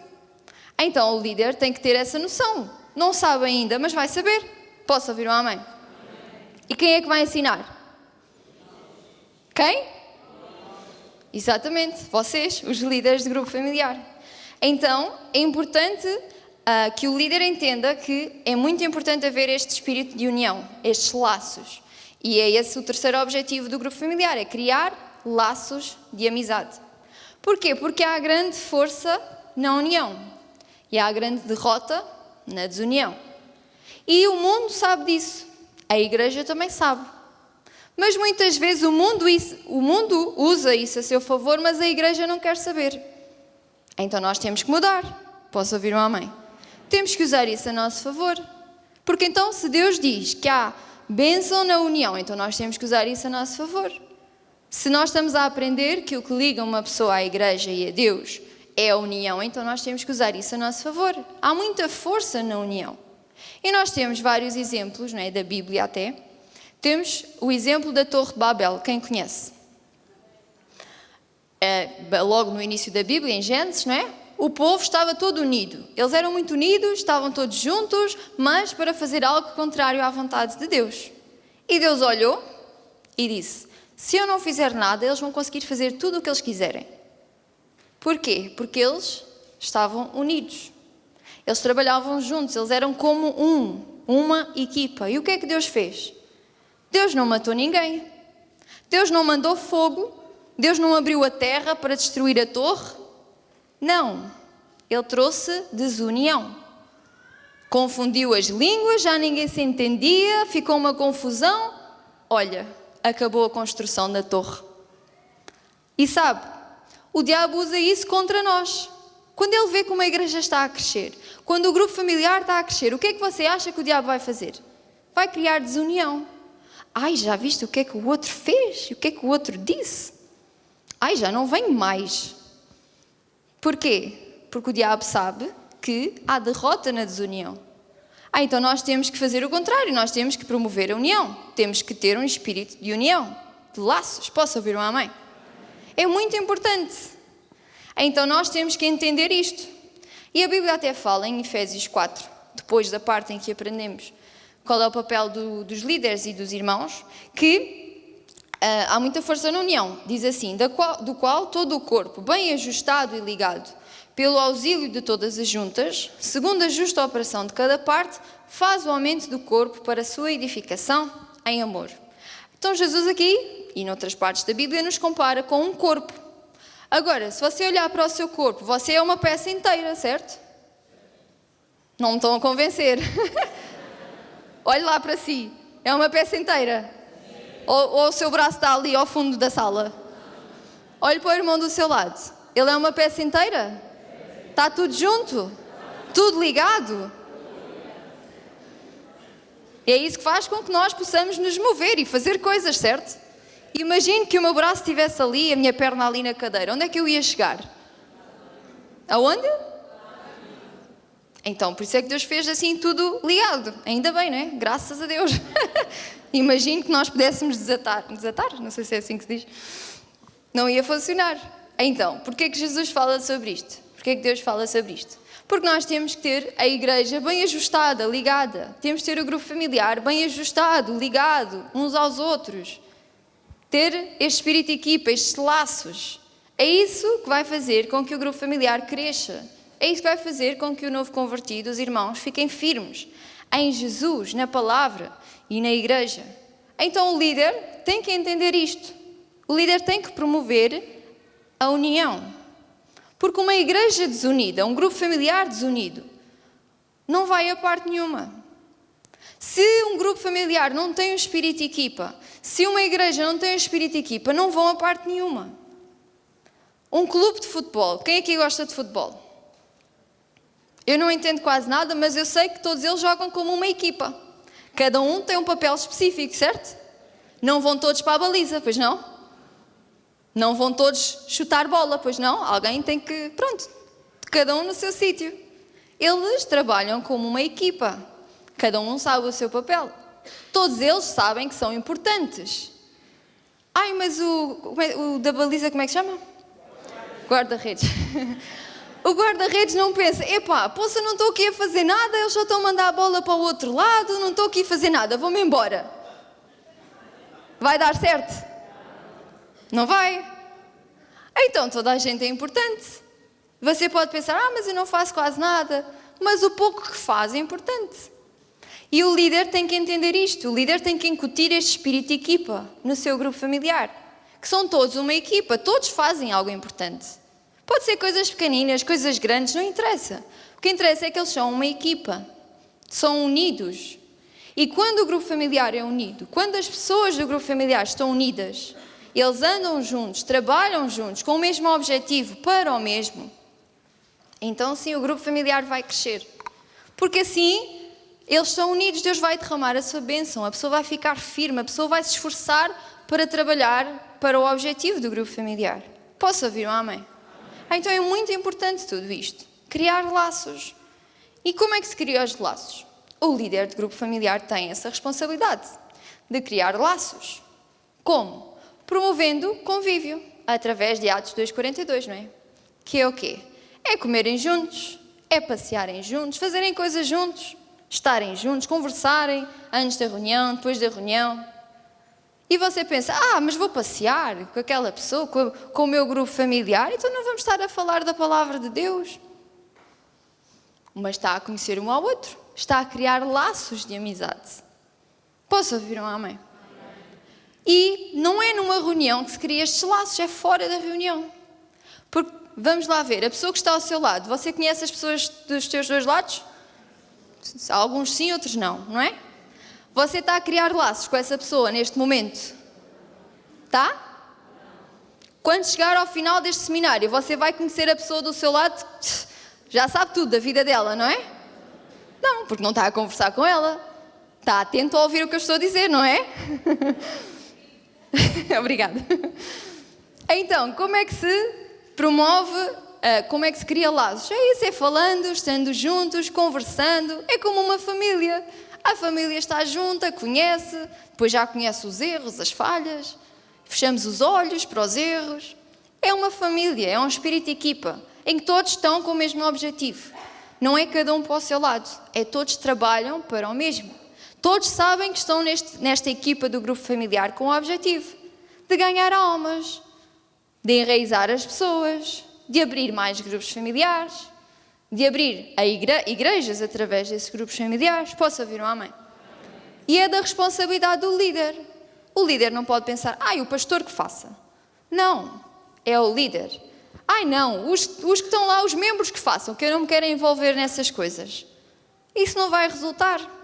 Então o líder tem que ter essa noção. Não sabe ainda, mas vai saber. Posso ouvir um amém? E quem é que vai ensinar? Quem? Exatamente, vocês, os líderes de grupo familiar. Então é importante que o líder entenda que é muito importante haver este espírito de união, estes laços. E é esse o terceiro objetivo do grupo familiar, é criar laços de amizade. Porquê? Porque há grande força na união e há grande derrota na desunião. E o mundo sabe disso, a igreja também sabe. Mas muitas vezes o mundo usa isso a seu favor, mas a igreja não quer saber. Então nós temos que mudar. Posso ouvir um amém? Temos que usar isso a nosso favor. Porque então se Deus diz que há bênção na união, então nós temos que usar isso a nosso favor. Se nós estamos a aprender que o que liga uma pessoa à igreja e a Deus é a união, então nós temos que usar isso a nosso favor. Há muita força na união. E nós temos vários exemplos, não é? Da Bíblia até. Temos o exemplo da Torre de Babel, quem conhece? Logo no início da Bíblia, em Gênesis, não é? O povo estava todo unido. Eles eram muito unidos, estavam todos juntos, mas para fazer algo contrário à vontade de Deus. E Deus olhou e disse, se eu não fizer nada, eles vão conseguir fazer tudo o que eles quiserem. Porquê? Porque eles estavam unidos. Eles trabalhavam juntos, eles eram como uma equipa. E o que é que Deus fez? Deus não matou ninguém. Deus não mandou fogo. Deus não abriu a terra para destruir a torre. Não. Ele trouxe desunião. Confundiu as línguas, já ninguém se entendia, ficou uma confusão. Olha, acabou a construção da torre. E sabe, o diabo usa isso contra nós. Quando ele vê como a igreja está a crescer, quando o grupo familiar está a crescer, o que é que você acha que o diabo vai fazer? Vai criar desunião. Já viste o que é que o outro fez? O que é que o outro disse? Já não venho mais. Porquê? Porque o diabo sabe que há derrota na desunião. Então nós temos que fazer o contrário, nós temos que promover a união. Temos que ter um espírito de união, de laços. Posso ouvir um amém? É muito importante. Então nós temos que entender isto. E a Bíblia até fala em Efésios 4, depois da parte em que aprendemos qual é o papel dos líderes e dos irmãos, que há muita força na união. Diz assim, do qual todo o corpo, bem ajustado e ligado, pelo auxílio de todas as juntas, segundo a justa operação de cada parte, faz o aumento do corpo para a sua edificação em amor. Então Jesus aqui, e noutras partes da Bíblia, nos compara com um corpo. Agora, se você olhar para o seu corpo, você é uma peça inteira, certo? Não me estão a convencer. Olhe lá para si, é uma peça inteira. Ou o seu braço está ali ao fundo da sala. Olhe para o irmão do seu lado, ele é uma peça inteira? Está tudo junto? Tudo ligado? É isso que faz com que nós possamos nos mover e fazer coisas, certo? Imagine que o meu braço estivesse ali, a minha perna ali na cadeira. Onde é que eu ia chegar? Aonde? Então, por isso é que Deus fez assim tudo ligado. Ainda bem, não é? Graças a Deus. Imagine que nós pudéssemos desatar. Desatar? Não sei se é assim que se diz. Não ia funcionar. Então, porquê é que Jesus fala sobre isto? Porquê é que Deus fala sobre isto? Porque nós temos que ter a igreja bem ajustada, ligada. Temos que ter o grupo familiar bem ajustado, ligado, uns aos outros. Ter este espírito de equipa, estes laços. É isso que vai fazer com que o grupo familiar cresça. É isso que vai fazer com que o novo convertido, os irmãos, fiquem firmes em Jesus, na palavra e na igreja. Então o líder tem que entender isto. O líder tem que promover a união. Porque uma igreja desunida, um grupo familiar desunido, não vai a parte nenhuma. Se um grupo familiar não tem um espírito de equipa, se uma igreja não tem um espírito de equipa, não vão a parte nenhuma. Um clube de futebol, quem aqui gosta de futebol? Eu não entendo quase nada, mas eu sei que todos eles jogam como uma equipa. Cada um tem um papel específico, certo? Não vão todos para a baliza, pois não? Não vão todos chutar bola, pois não? Alguém tem que... Pronto, cada um no seu sítio. Eles trabalham como uma equipa. Cada um sabe o seu papel. Todos eles sabem que são importantes. Ai, mas o da baliza, como é que se chama? Guarda-redes. O guarda-redes não pensa, epá, poxa, não estou aqui a fazer nada, eles só estão a mandar a bola para o outro lado, não estou aqui a fazer nada, vou-me embora. Vai dar certo? Não vai? Então toda a gente é importante. Você pode pensar, mas eu não faço quase nada. Mas o pouco que faz é importante. E o líder tem que entender isto. O líder tem que incutir este espírito de equipa no seu grupo familiar. Que são todos uma equipa, todos fazem algo importante. Pode ser coisas pequeninas, coisas grandes, não interessa. O que interessa é que eles são uma equipa. São unidos. E quando o grupo familiar é unido, quando as pessoas do grupo familiar estão unidas, eles andam juntos, trabalham juntos, com o mesmo objetivo, para o mesmo. Então sim, o grupo familiar vai crescer. Porque assim, eles estão unidos, Deus vai derramar a sua bênção, a pessoa vai ficar firme, a pessoa vai se esforçar para trabalhar para o objetivo do grupo familiar. Posso ouvir um amém? Então é muito importante tudo isto. Criar laços. E como é que se cria os laços? O líder de grupo familiar tem essa responsabilidade de criar laços. Como? Promovendo convívio, através de Atos 2,42, não é? Que é o quê? É comerem juntos, é passearem juntos, fazerem coisas juntos, estarem juntos, conversarem antes da reunião, depois da reunião. E você pensa, mas vou passear com aquela pessoa, com o meu grupo familiar, então não vamos estar a falar da palavra de Deus. Mas está a conhecer um ao outro, está a criar laços de amizade. Posso ouvir um amém? E não é numa reunião que se cria estes laços, é fora da reunião. Porque, vamos lá ver, a pessoa que está ao seu lado, você conhece as pessoas dos teus dois lados? Alguns sim, outros não, não é? Você está a criar laços com essa pessoa neste momento? Tá? Quando chegar ao final deste seminário, você vai conhecer a pessoa do seu lado, já sabe tudo da vida dela, não é? Não, porque não está a conversar com ela. Está atento a ouvir o que eu estou a dizer, não é? Obrigada. Então, como é que se promove como é que se cria laços? É isso, é falando, estando juntos, conversando, é como uma família. A família está junta, conhece, depois já conhece os erros, as falhas, fechamos os olhos para os erros. É uma família, é um espírito de equipa, em que todos estão com o mesmo objetivo. Não é cada um para o seu lado, é todos trabalham para o mesmo. Todos sabem que estão nesta equipa do grupo familiar com o objetivo de ganhar almas, de enraizar as pessoas, de abrir mais grupos familiares, de abrir igrejas através desses grupos familiares. Posso ouvir um amém? E é da responsabilidade do líder. O líder não pode pensar, o pastor que faça. Não, é o líder. Não, os que estão lá, os membros que façam, que eu não me quero envolver nessas coisas. Isso não vai resultar.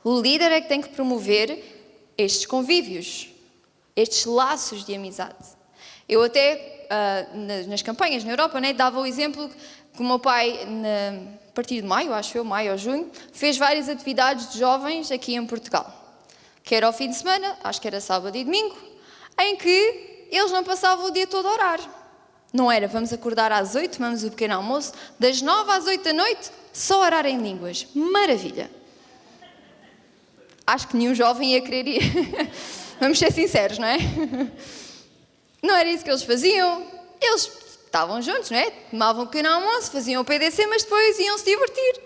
O líder é que tem que promover estes convívios, estes laços de amizade. Eu até, nas campanhas na Europa, dava o exemplo que o meu pai, a partir de maio ou junho, fez várias atividades de jovens aqui em Portugal. Que era ao fim de semana, acho que era sábado e domingo, em que eles não passavam o dia todo a orar. Não era, vamos acordar às 8, tomamos o pequeno almoço, das 9 às 8 da noite, só orar em línguas. Maravilha! Acho que nenhum jovem ia querer ir. Vamos ser sinceros, não é? Não era isso que eles faziam. Eles estavam juntos, não é? Tomavam um pequeno almoço, faziam o PDC, mas depois iam se divertir.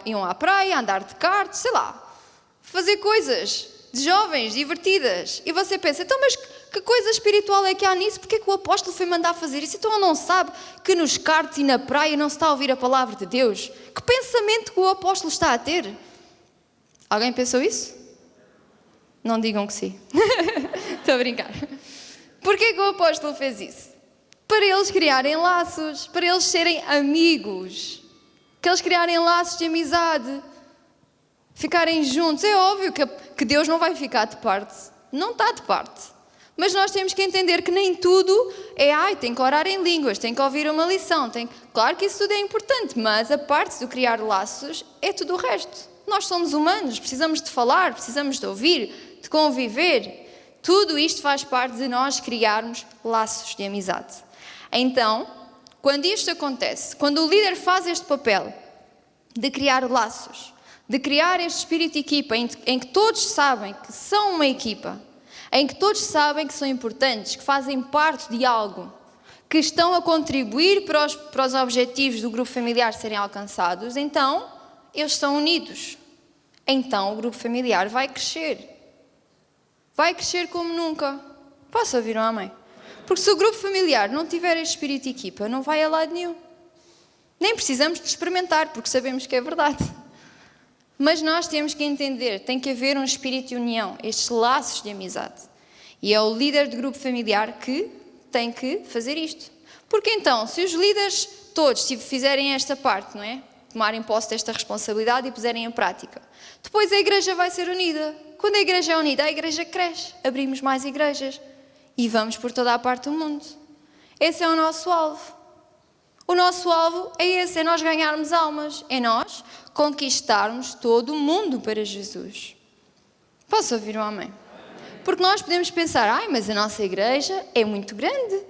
Iam à praia, andar de kart, sei lá. Fazer coisas de jovens, divertidas. E você pensa, então, mas que coisa espiritual é que há nisso? Porque é que o apóstolo foi mandar fazer isso? Então ele não sabe que nos karts e na praia não se está a ouvir a palavra de Deus? Que pensamento que o apóstolo está a ter? Alguém pensou isso? Não digam que sim. Estou a brincar. Porquê que o apóstolo fez isso? Para eles criarem laços, para eles serem amigos, que eles criarem laços de amizade, ficarem juntos. É óbvio que Deus não vai ficar de parte, não está de parte. Mas nós temos que entender que nem tudo é, tem que orar em línguas, tem que ouvir uma lição. Claro que isso tudo é importante, mas a parte de criar laços é tudo o resto. Nós somos humanos, precisamos de falar, precisamos de ouvir, de conviver. Tudo isto faz parte de nós criarmos laços de amizade. Então, quando isto acontece, quando o líder faz este papel de criar laços, de criar este espírito de equipa em que todos sabem que são uma equipa, em que todos sabem que são importantes, que fazem parte de algo, que estão a contribuir para os objetivos do grupo familiar serem alcançados, então eles estão unidos. Então o grupo familiar vai crescer. Vai crescer como nunca. Posso ouvir um amém? Porque se o grupo familiar não tiver este espírito de equipa, não vai a lado nenhum. Nem precisamos de experimentar, porque sabemos que é verdade. Mas nós temos que entender, tem que haver um espírito de união, estes laços de amizade. E é o líder do grupo familiar que tem que fazer isto. Porque então, se os líderes todos fizerem esta parte, não é? Tomarem posse desta responsabilidade e puserem em prática, depois a igreja vai ser unida. Quando a igreja é unida, a igreja cresce. Abrimos mais igrejas e vamos por toda a parte do mundo. Esse é o nosso alvo. O nosso alvo é esse, é nós ganharmos almas, é nós conquistarmos todo o mundo para Jesus. Posso ouvir um amém? Porque nós podemos pensar, mas a nossa igreja é muito grande.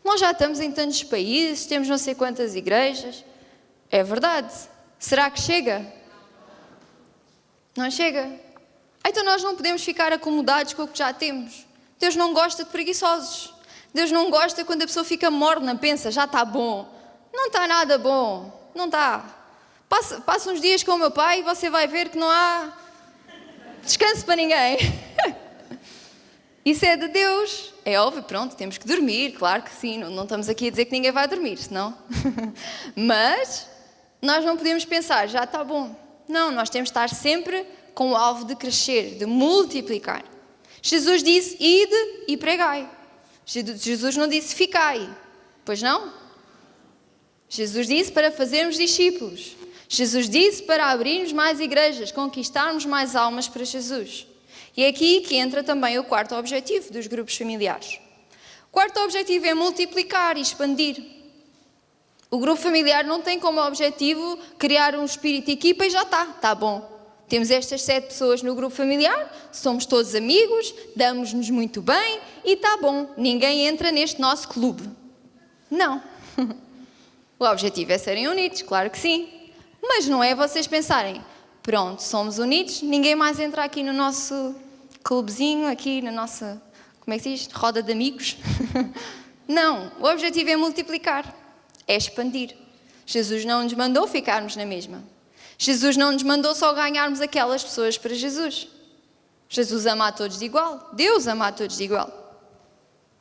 Nós já estamos em tantos países, temos não sei quantas igrejas. É verdade. Será que chega? Não chega. Então nós não podemos ficar acomodados com o que já temos. Deus não gosta de preguiçosos. Deus não gosta quando a pessoa fica morna, pensa, já está bom. Não está nada bom. Não está. Passa uns dias com o meu pai e você vai ver que não há descanso para ninguém. Isso é de Deus. É óbvio, pronto, temos que dormir, claro que sim. Não estamos aqui a dizer que ninguém vai dormir, senão. Mas nós não podemos pensar, já está bom. Não, nós temos de estar sempre com o alvo de crescer, de multiplicar. Jesus disse, ide e pregai. Jesus não disse, ficai. Pois não? Jesus disse para fazermos discípulos. Jesus disse para abrirmos mais igrejas, conquistarmos mais almas para Jesus. E é aqui que entra também o quarto objetivo dos grupos familiares. O quarto objetivo é multiplicar e expandir. O grupo familiar não tem como objetivo criar um espírito de equipa e já está bom. Temos estas 7 pessoas no grupo familiar, somos todos amigos, damos-nos muito bem e está bom. Ninguém entra neste nosso clube. Não. O objetivo é serem unidos, claro que sim. Mas não é vocês pensarem, pronto, somos unidos, ninguém mais entra aqui no nosso clubezinho, aqui na nossa, como é que se diz? Roda de amigos. Não, o objetivo é multiplicar, é expandir. Jesus não nos mandou ficarmos na mesma. Jesus não nos mandou só ganharmos aquelas pessoas para Jesus. Jesus ama a todos de igual. Deus ama a todos de igual.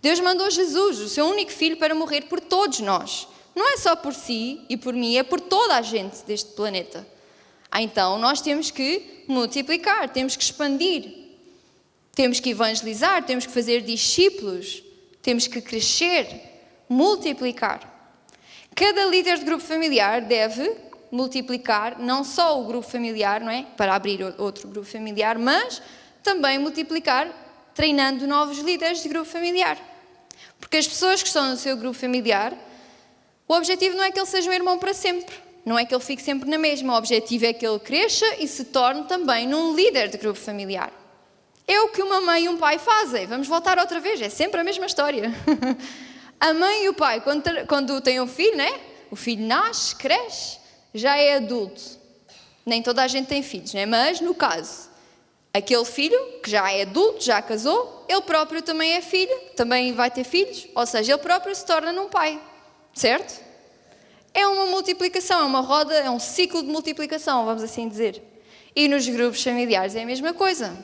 Deus mandou Jesus, o seu único filho, para morrer por todos nós. Não é só por si e por mim, é por toda a gente deste planeta. Então, nós temos que multiplicar, temos que expandir. Temos que evangelizar, temos que fazer discípulos, temos que crescer, multiplicar. Cada líder de grupo familiar deve multiplicar não só o grupo familiar, não é? Para abrir outro grupo familiar, mas também multiplicar treinando novos líderes de grupo familiar. Porque as pessoas que estão no seu grupo familiar, o objetivo não é que ele seja um irmão para sempre, não é que ele fique sempre na mesma, o objetivo é que ele cresça e se torne também num líder de grupo familiar. É o que uma mãe e um pai fazem. Vamos voltar outra vez, é sempre a mesma história. A mãe e o pai, quando têm um filho, né? O filho nasce, cresce, já é adulto. Nem toda a gente tem filhos, né? Mas, no caso, aquele filho que já é adulto, já casou, ele próprio também é filho, também vai ter filhos, ou seja, ele próprio se torna num pai, certo? É uma multiplicação, é uma roda, é um ciclo de multiplicação, vamos assim dizer. E nos grupos familiares é a mesma coisa.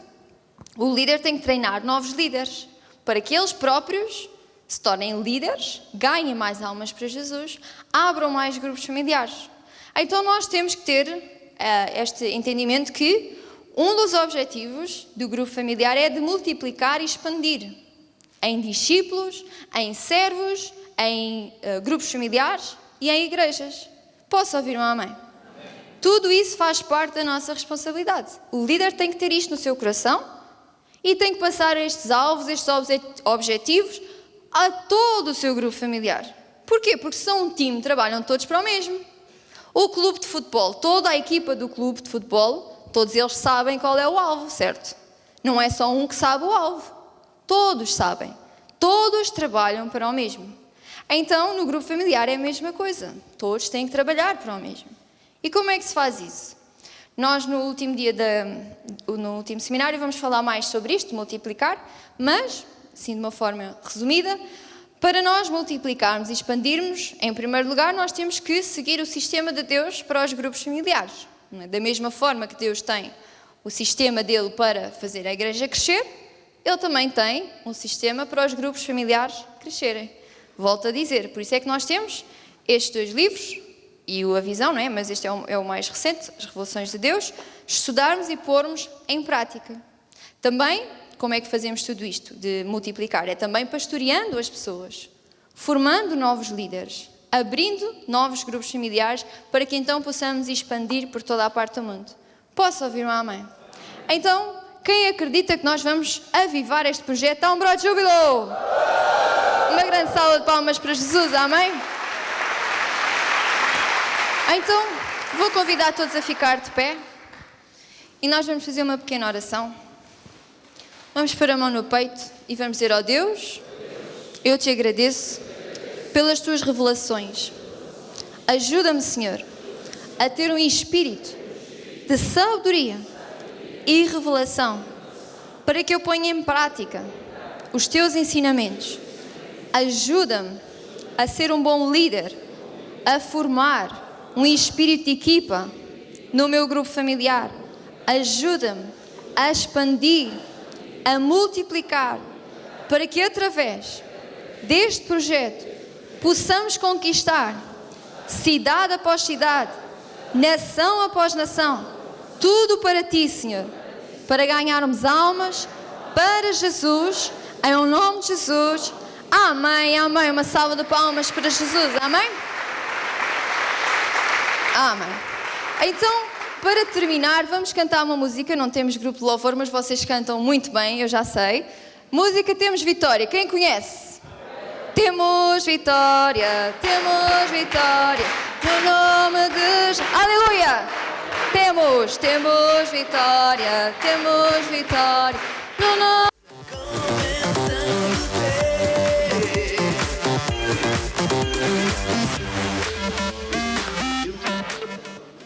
O líder tem que treinar novos líderes, para que eles próprios se tornem líderes, ganhem mais almas para Jesus, abram mais grupos familiares. Então nós temos que ter este entendimento que um dos objetivos do grupo familiar é de multiplicar e expandir em discípulos, em servos, em grupos familiares e em igrejas. Posso ouvir um amém? Amém? Tudo isso faz parte da nossa responsabilidade. O líder tem que ter isto no seu coração e tem que passar estes alvos, estes objetivos a todo o seu grupo familiar. Porquê? Porque se são um time, trabalham todos para o mesmo. O clube de futebol, toda a equipa do clube de futebol, todos eles sabem qual é o alvo, certo? Não é só um que sabe o alvo. Todos sabem. Todos trabalham para o mesmo. Então, no grupo familiar é a mesma coisa. Todos têm que trabalhar para o mesmo. E como é que se faz isso? Nós, no último dia, no último seminário, vamos falar mais sobre isto, multiplicar, mas, assim de uma forma resumida, para nós multiplicarmos e expandirmos, em primeiro lugar, nós temos que seguir o sistema de Deus para os grupos familiares. Da mesma forma que Deus tem o sistema dele para fazer a igreja crescer, ele também tem um sistema para os grupos familiares crescerem. Volto a dizer, por isso é que nós temos estes dois livros, e a visão, não é? Mas este é o mais recente, as revelações de Deus, estudarmos e pormos em prática. Também, como é que fazemos tudo isto de multiplicar? É também pastoreando as pessoas, formando novos líderes, abrindo novos grupos familiares para que então possamos expandir por toda a parte do mundo. Posso ouvir um amém? Então, quem acredita que nós vamos avivar este projeto, dá um brado de júbilo! Uma grande salva de palmas para Jesus, amém? Então, vou convidar todos a ficar de pé e nós vamos fazer uma pequena oração. Vamos pôr a mão no peito e vamos dizer: ó Deus, eu te agradeço pelas tuas revelações. Ajuda-me, Senhor, a ter um espírito de sabedoria e revelação para que eu ponha em prática os teus ensinamentos. Ajuda-me a ser um bom líder, a formar um espírito de equipa no meu grupo familiar. Ajuda-me a expandir, a multiplicar, para que através deste projeto possamos conquistar cidade após cidade, nação após nação, tudo para ti, Senhor, para ganharmos almas para Jesus, em nome de Jesus. Amém, amém. Uma salva de palmas para Jesus, amém? Amém. Então, para terminar, vamos cantar uma música. Não temos grupo de louvor, mas vocês cantam muito bem, eu já sei. Música Temos Vitória. Quem conhece? Temos vitória, no nome de Jesus. Aleluia! Temos vitória, no nome